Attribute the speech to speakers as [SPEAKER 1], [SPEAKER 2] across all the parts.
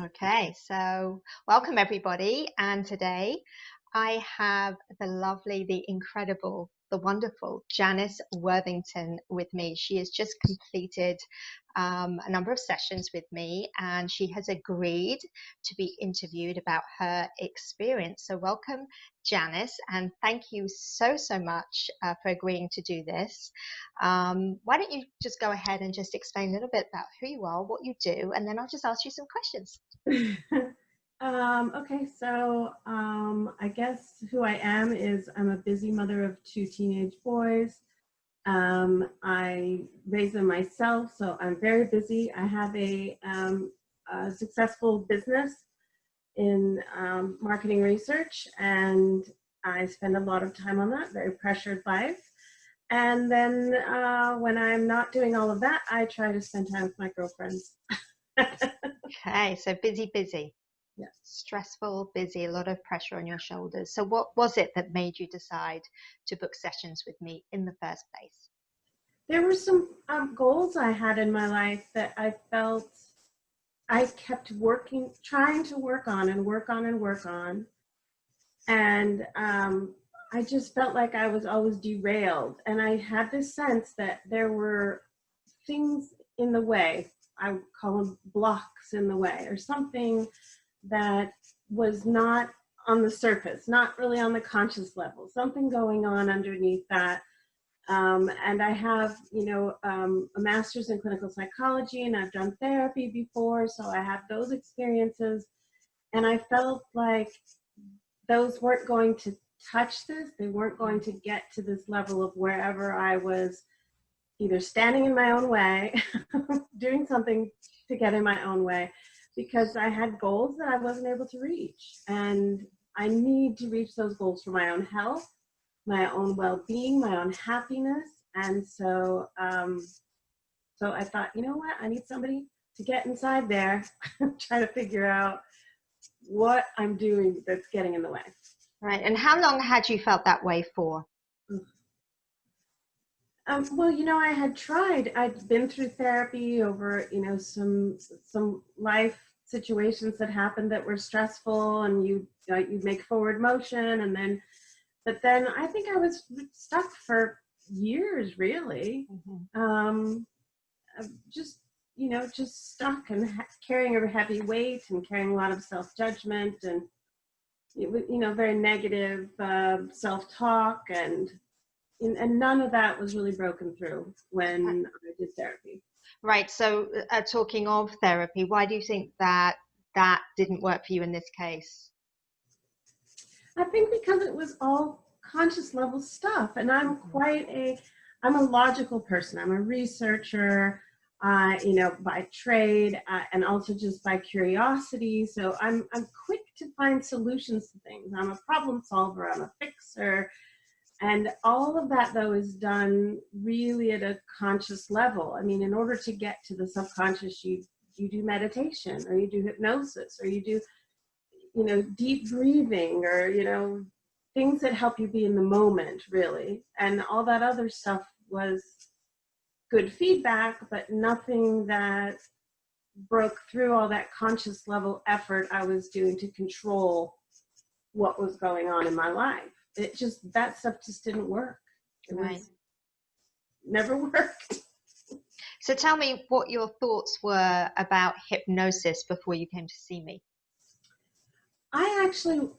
[SPEAKER 1] Okay, so welcome everybody. And today I have the lovely, the incredible, the wonderful Janice Worthington with me. She has just completed a number of sessions with me, and she has agreed to be interviewed about her experience. So welcome, Janice, and thank you so much for agreeing to do this. Why don't you just go ahead and just explain a little bit about who you are, what you do, and then I'll just ask you some questions.
[SPEAKER 2] Okay, so I guess who I am is I'm a busy mother of 2 teenage boys. I raise them myself, so I'm very busy. I have a successful business in marketing research, and I spend a lot of time on that, very pressured life. And then when I'm not doing all of that, I try to spend time with my girlfriends.
[SPEAKER 1] Okay, so busy.
[SPEAKER 2] Yes.
[SPEAKER 1] Stressful, busy, a lot of pressure on your shoulders. So what was it that made you decide to book sessions with me in the first place?
[SPEAKER 2] There were some goals I had in my life that I felt I kept trying to work on. And I just felt like I was always derailed. And I had this sense that there were things in the way. I would call them blocks in the way, or something that was not on the surface, not really on the conscious level, something going on underneath that. And I have, a master's in clinical psychology, and I've done therapy before, so I have those experiences. And I felt like those weren't going to touch this. They weren't going to get to this level of wherever I was either standing in my own way, doing something to get in my own way, because I had goals that I wasn't able to reach. And I need to reach those goals for my own health, my own well-being, my own happiness. And so, so I thought, you know what, I need somebody to get inside there, try to figure out what I'm doing that's getting in the way.
[SPEAKER 1] Right. And how long had you felt that way for?
[SPEAKER 2] Well, I had tried. I'd been through therapy over, some life situations that happened that were stressful, and you'd make forward motion, but then I think I was stuck for years, really.
[SPEAKER 1] Mm-hmm.
[SPEAKER 2] Just stuck and carrying a heavy weight and carrying a lot of self-judgment and, very negative self-talk, and none of that was really broken through when I did therapy.
[SPEAKER 1] Right. So talking of therapy, why do you think that didn't work for you in this case?
[SPEAKER 2] I think because it was all conscious level stuff, and I'm a logical person. I'm a researcher, by trade, and also just by curiosity. So I'm quick to find solutions to things. I'm a problem solver. I'm a fixer. And all of that, though, is done really at a conscious level. I mean, in order to get to the subconscious, you do meditation, or you do hypnosis, or you do, deep breathing, or, things that help you be in the moment, really. And all that other stuff was good feedback, but nothing that broke through all that conscious level effort I was doing to control what was going on in my life. That stuff just didn't work. It never worked.
[SPEAKER 1] So tell me what your thoughts were about hypnosis before you came to see me.
[SPEAKER 2] I actually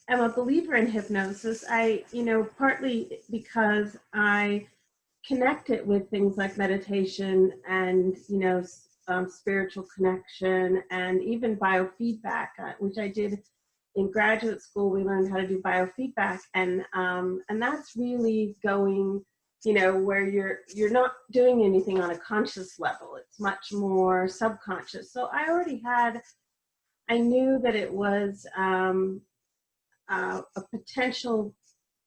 [SPEAKER 2] am a believer in hypnosis. Partly because I connect it with things like meditation and, spiritual connection, and even biofeedback, which I did in graduate school. We learned how to do biofeedback, and that's really going, where you're not doing anything on a conscious level. It's much more subconscious. So I knew that it was a potential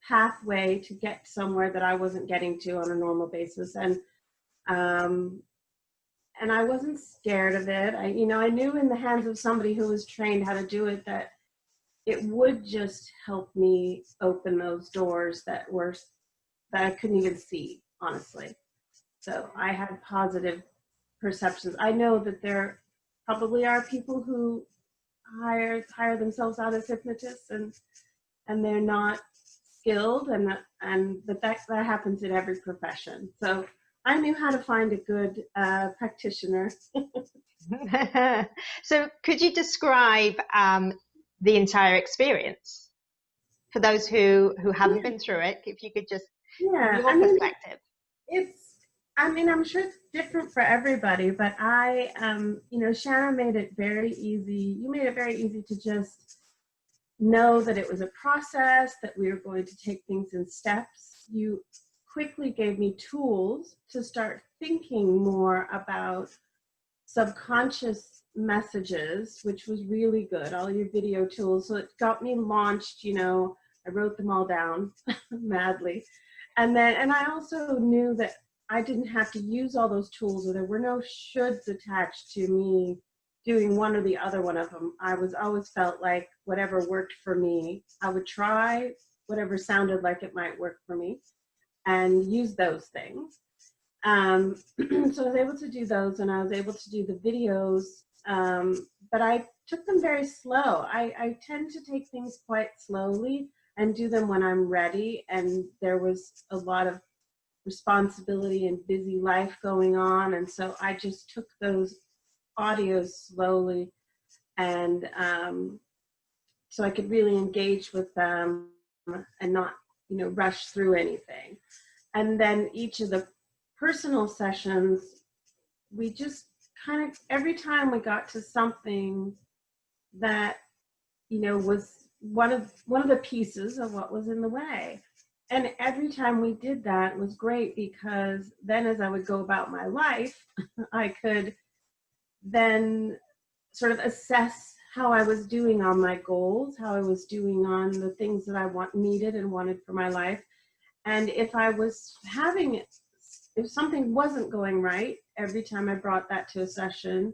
[SPEAKER 2] pathway to get somewhere that I wasn't getting to on a normal basis, and I wasn't scared of it. I knew in the hands of somebody who was trained how to do it that it would just help me open those doors that I couldn't even see, honestly. So I had positive perceptions. I know that there probably are people who hire themselves out as hypnotists, and they're not skilled, and that happens in every profession. So I knew how to find a good practitioner.
[SPEAKER 1] So could you describe the entire experience for those who haven't been through it? If you could just,
[SPEAKER 2] yeah,
[SPEAKER 1] your perspective.
[SPEAKER 2] I'm sure it's different for everybody, but Shana made it very easy. You made it very easy to just know that it was a process, that we were going to take things in steps. You quickly gave me tools to start thinking more about subconscious messages, which was really good, all your video tools. So it got me launched, I wrote them all down madly. And I also knew that I didn't have to use all those tools, or there were no shoulds attached to me doing one or the other one of them. I always felt like whatever worked for me, I would try whatever sounded like it might work for me and use those things. So I was able to do those, and I was able to do the videos, but I took them very slow. I tend to take things quite slowly and do them when I'm ready, and there was a lot of responsibility and busy life going on, and so I just took those audios slowly, and so I could really engage with them and not rush through anything. And then each of the personal sessions, we just kind of, every time we got to something that was one of the pieces of what was in the way. And every time we did that was great, because then as I would go about my life, I could then sort of assess how I was doing on my goals, how I was doing on the things that I needed and wanted for my life. And if something wasn't going right, every time I brought that to a session,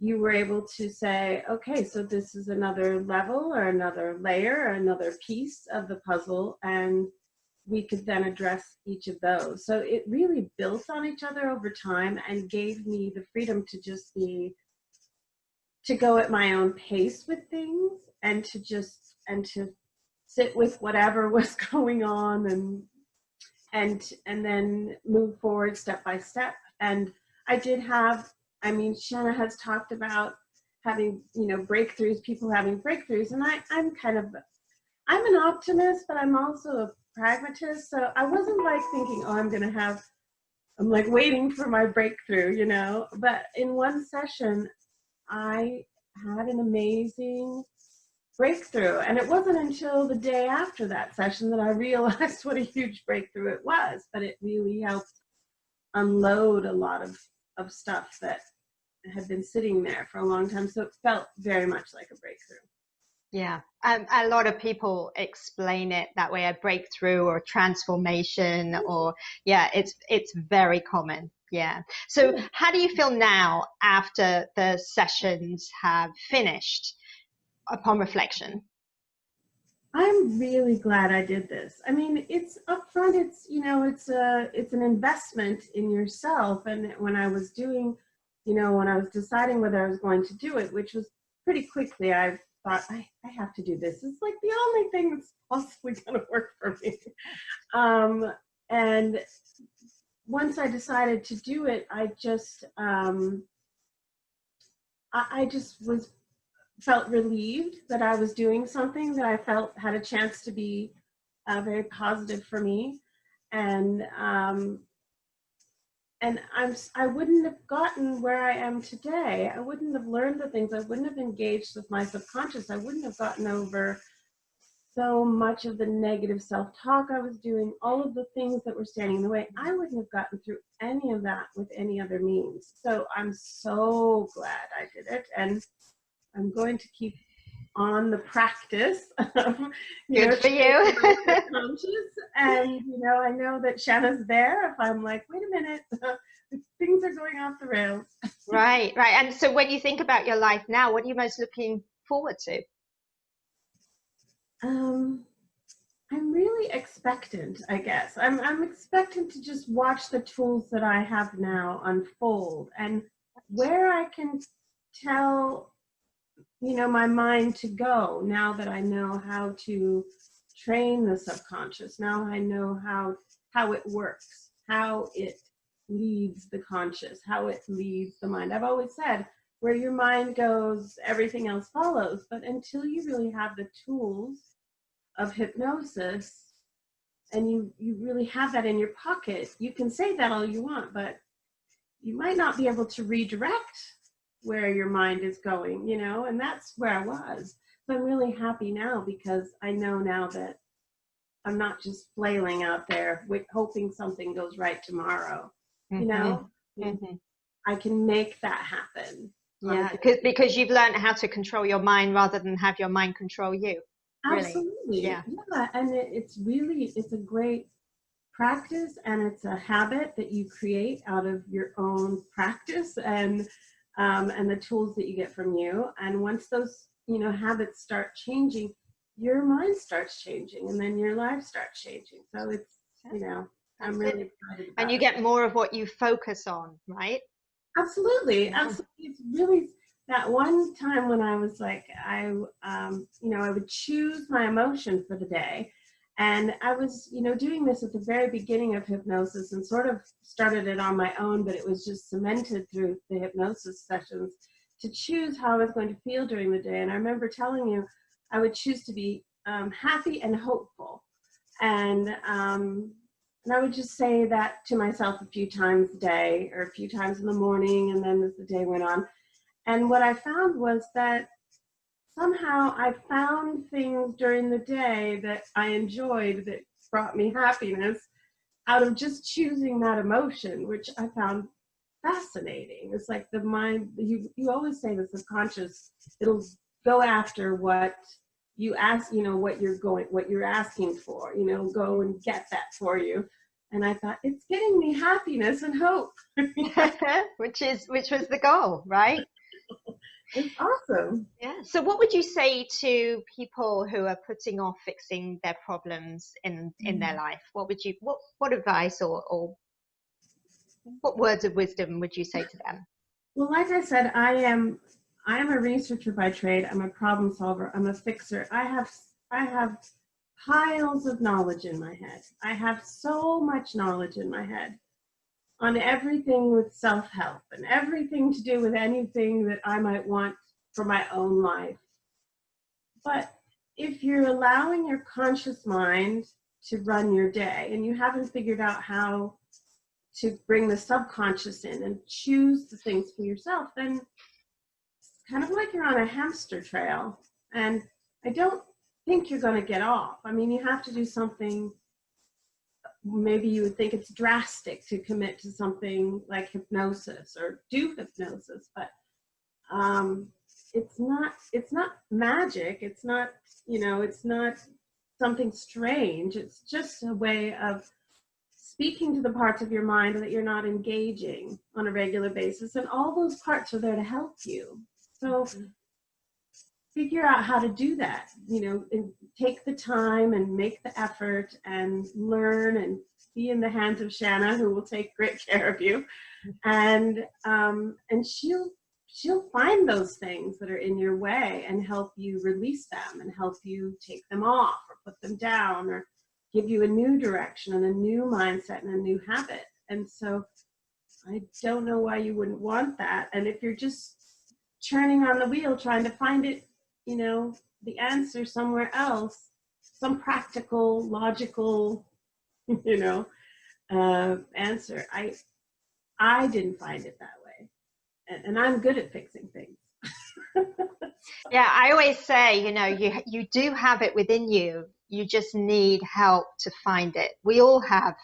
[SPEAKER 2] you were able to say, okay, so this is another level or another layer or another piece of the puzzle, and we could then address each of those. So it really built on each other over time and gave me the freedom to go at my own pace with things, and to sit with whatever was going on, and then move forward step by step. And I did have, Shana has talked about having, breakthroughs, people having breakthroughs, and I'm an optimist, but I'm also a pragmatist. So I wasn't like thinking, oh, I'm like waiting for my breakthrough, but in one session, I had an amazing breakthrough. And it wasn't until the day after that session that I realized what a huge breakthrough it was, but it really helped unload a lot of stuff that had been sitting there for a long time. So it felt very much like a breakthrough.
[SPEAKER 1] Yeah, a lot of people explain it that way, a breakthrough or transformation, or it's very common. Yeah. So how do you feel now after the sessions have finished upon reflection?
[SPEAKER 2] I'm really glad I did this. It's upfront, it's an investment in yourself. And when I was when I was deciding whether I was going to do it, which was pretty quickly, I thought, I have to do this. It's like the only thing that's possibly going to work for me. And once I decided to do it, I just felt relieved that I was doing something that I felt had a chance to be very positive for me. And I wouldn't have gotten where I am today. I wouldn't have learned the things. I wouldn't have engaged with my subconscious. I wouldn't have gotten over so much of the negative self-talk I was doing, all of the things that were standing in the way. I wouldn't have gotten through any of that with any other means. So I'm so glad I did it. And I'm going to keep on the practice of,
[SPEAKER 1] Good for you.
[SPEAKER 2] conscious. And, I know that Shana's there if I'm like, wait a minute, things are going off the rails.
[SPEAKER 1] Right. And so when you think about your life now, what are you most looking forward to?
[SPEAKER 2] I'm really expectant, I guess. I'm expectant to just watch the tools that I have now unfold, and where I can tell you know, my mind to go now that I know how to train the subconscious. Now I know how it works, how it leads the conscious, how it leads the mind. I've always said, where your mind goes, everything else follows. But until you really have the tools of hypnosis, and you really have that in your pocket, you can say that all you want, but you might not be able to redirect where your mind is going, you know, and that's where I was. So I'm really happy now because I know now that I'm not just flailing out there with hoping something goes right tomorrow, you know. I can make that happen.
[SPEAKER 1] Yeah, because you've learned how to control your mind rather than have your mind control you. Really.
[SPEAKER 2] Absolutely.
[SPEAKER 1] Yeah.
[SPEAKER 2] And it's a great practice, and it's a habit that you create out of your own practice and the tools that you get from you. And once those, you know, habits start changing, your mind starts changing, and then your life starts changing. So it's, you know, I'm really excited about
[SPEAKER 1] and you get more of what you focus on, right?
[SPEAKER 2] Absolutely. Absolutely. It's really that one time when I was like, you know, I would choose my emotion for the day. And I was, you know, doing this at the very beginning of hypnosis and sort of started it on my own, but it was just cemented through the hypnosis sessions to choose how I was going to feel during the day. And I remember telling you, I would choose to be happy and hopeful. And I would just say that to myself a few times a day, or a few times in the morning, and then as the day went on. And what I found was that somehow I found things during the day that I enjoyed that brought me happiness out of just choosing that emotion, which I found fascinating. It's like the mind, you always say the subconscious, it'll go after what you ask, you know, what you're asking for, you know, go and get that for you. And I thought, it's getting me happiness and hope.
[SPEAKER 1] which was the goal, right?
[SPEAKER 2] It's awesome.
[SPEAKER 1] Yeah. So what would you say to people who are putting off fixing their problems in their life? What advice or what words of wisdom would you say to them?
[SPEAKER 2] Well, like I said, I am a researcher by trade. I'm a problem solver. I'm a fixer. I have piles of knowledge in my head. I have so much knowledge in my head on everything with self-help and everything to do with anything that I might want for my own life. But if you're allowing your conscious mind to run your day and you haven't figured out how to bring the subconscious in and choose the things for yourself, then it's kind of like you're on a hamster trail. And I don't think you're going to get off. I mean, you have to do something. Maybe you would think it's drastic to commit to something like hypnosis or do hypnosis, but it's not magic. It's not, you know, it's not something strange. It's just a way of speaking to the parts of your mind that you're not engaging on a regular basis, and all those parts are there to help you. So figure out how to do that, you know, and take the time and make the effort and learn and be in the hands of Shana, who will take great care of you. And she'll find those things that are in your way and help you release them and help you take them off or put them down or give you a new direction and a new mindset and a new habit. And so I don't know why you wouldn't want that. And if you're just turning on the wheel, trying to find it, you know, the answer somewhere else, some practical, logical, you know, answer. I didn't find it that way. And I'm good at fixing things.
[SPEAKER 1] Yeah, I always say, you know, you do have it within you. You just need help to find it. We all have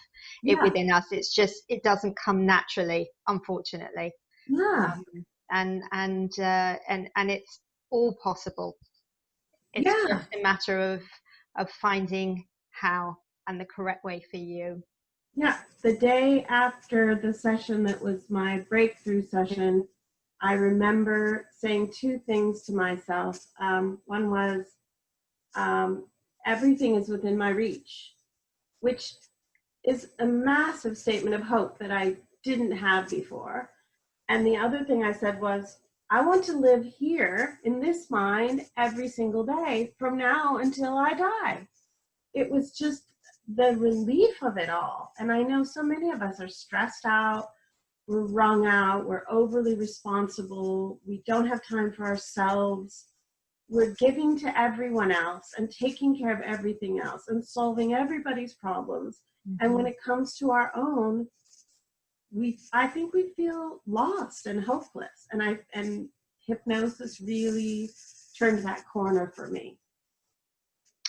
[SPEAKER 1] it within us. It's just, it doesn't come naturally, unfortunately.
[SPEAKER 2] Yeah.
[SPEAKER 1] And it's all possible. It's just a matter of finding how and the correct way for you.
[SPEAKER 2] Yeah. The day after the session that was my breakthrough session, I remember saying two things to myself. One was, everything is within my reach, which is a massive statement of hope that I didn't have before. And the other thing I said was, I want to live here in this mind every single day from now until I die. It was just the relief of it all. And I know so many of us are stressed out, we're wrung out, we're overly responsible, we don't have time for ourselves. We're giving to everyone else and taking care of everything else and solving everybody's problems. Mm-hmm. And when it comes to our own, I think we feel lost and hopeless. And hypnosis really turned that corner for me.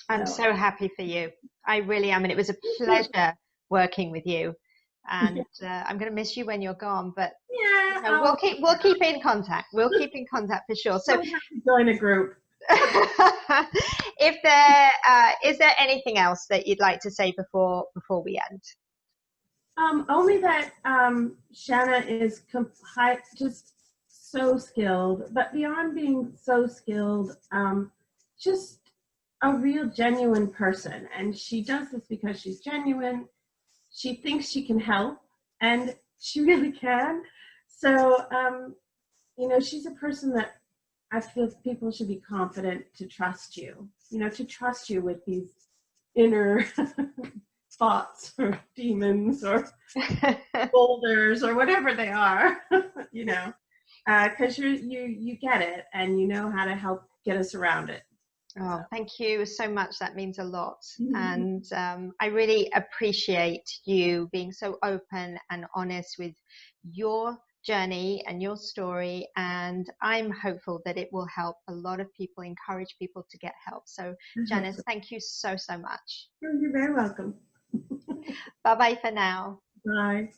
[SPEAKER 1] I'm so happy for you. I really am. And it was a pleasure working with you. And I'm going to miss you when you're gone, but
[SPEAKER 2] yeah,
[SPEAKER 1] you know, we'll keep in contact. We'll keep in contact for sure. So
[SPEAKER 2] join a group.
[SPEAKER 1] If there is there anything else that you'd like to say before we end?
[SPEAKER 2] Only that Shana is just so skilled, but beyond being so skilled, just a real genuine person. And she does this because she's genuine. She thinks she can help, and she really can. So, you know, she's a person that I feel people should be confident to trust you, you know, to trust you with these inner thoughts or demons or boulders or whatever they are, you know, because you get it and you know how to help get us around it.
[SPEAKER 1] Oh, thank you so much. That means a lot. Mm-hmm. And I really appreciate you being so open and honest with your journey and your story. And I'm hopeful that it will help a lot of people, encourage people to get help. So Janice, thank you so much.
[SPEAKER 2] You're very welcome.
[SPEAKER 1] Bye-bye for now.
[SPEAKER 2] Bye.